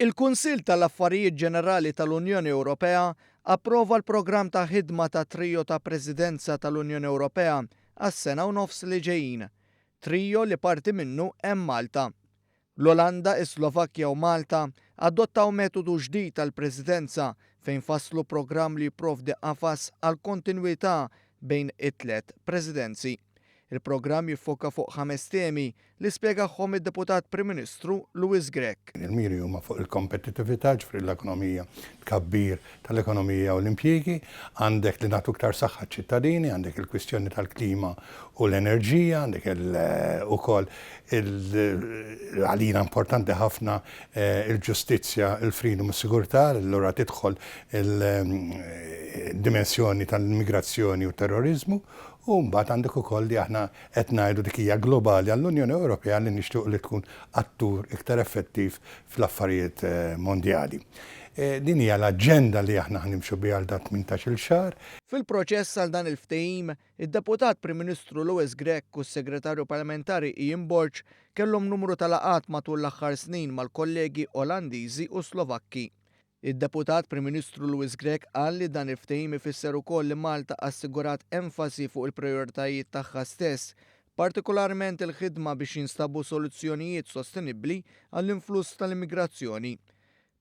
Il-Kunsill tal-Affarijiet Ġenerali tal-Unjoni Ewropea approva l-programm ta' ħidma ta' trio ta' Presidenza tal-Unjoni Ewropea għas-sena u nofs li ġejjin. Trio li parti minnu hemm Malta. L-Olanda, is-Slovakkja u Malta adottaw metodu ġdid tal-Presidenza fejn fasslu programm li jipprovdi qafas għal kontinwità bejn it-tliet Presidenzi. Il-programm jiffoka fuq 5 temi li spjegahom id-Deputat Prim Ministru Louis Grech. Il-miri huma fuq il-kompetitività ġifri l-ekonomija, tkabbir tal-ekonomija u l-impjiegi, għandek li nagħtu iktar saħħa ċittadini, għandek il-kwistjoni tal-klima u l-enerġija, għandek ukoll għalina importanti ħafna il-ġustizzja, il-freedom u s-sigurtà, allura tidħol il-dimensjoni tal-immigrazzjoni u terrorizmu. U mbagħad għandek ukoll li aħna qed ngħidu dik hija globali għall-Unjoni Ewropea li nixtieq li tkun attur iktar effettiv fl-affarijiet mondjali. Din hija l-aġenda li aħna ħnimxu biha għal 18-il xahar. Fil-proċess għal dan il-ftehim, id-Deputat Prim Ministru Louis Grech u s-Segretarju Parlamentari Ian Borg kellhom numru ta' laqat matul l-aħħar snin mal-kollegi Olandiżi u Slovakki. Id-Deputat Prim Ministru Louis Grech qal li dan il-ftehim ifisser ukoll li Malta assigurat enfasi fuq il-prijoritajiet tagħha stess, partikolarment il-ħidma biex jinstabu soluzzjonijiet sostenibbli għall-influss tal-immigrazzjoni.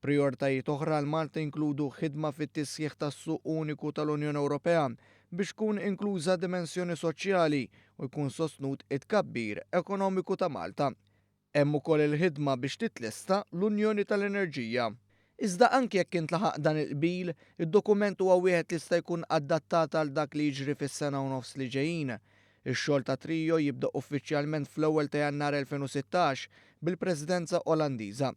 Prijoritajiet oħra għal Malta inkludu ħidma fit-tisjieħ tas-suq uniku tal-Unjoni Ewropea biex tkun inkluża dimensjoni soċjali u jkun sostnut it-tkabbir ekonomiku ta' Malta. Hemm ukoll il-ħidma biex titlesta l-Unjoni tal-Enerġija. Iżda anke jekk intlaħaq dan il-qbil, id-dokument huwa wieħed li jista' jkun adattat għal dak li jiġri fis-sena u nofs li ġejjin. Ix-xogħol ta' trio jibda uffiċjalment fl-ewwel ta' Jannar 2016 bil-Presidenza Olandiża.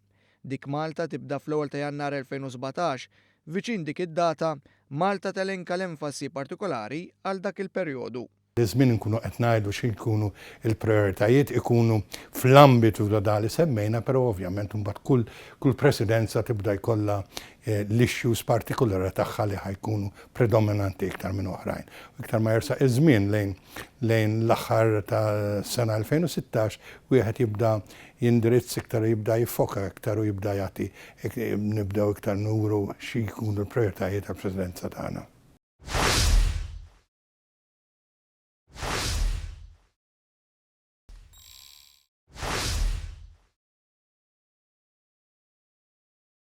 Dik Malta tibda fl-ewwel ta' Jannar 2017, viċin dik id-data Malta telenka l-enfasi partikolari għal dak il-perjodu. Iż-żmien nkunu qed ngħidu xi jkunu l-prijoritajiet ikunu fl-ambitu ta' dak li semmejna, però ovvjament imbagħad kull presidenza tibda jkollha l-issues partikolari tagħha li ħajkunu predominanti iktar minn oħrajn. Iktar ma jersaq iż-żmien lejn l-aħħar ta' sena 2016 wieħed jibda jindirizz iktar jibda jiffoka iktar u jibda jagħti nibdew iktar nuru xi jkunu l-prijoritajiet tal-Presidenza tagħna.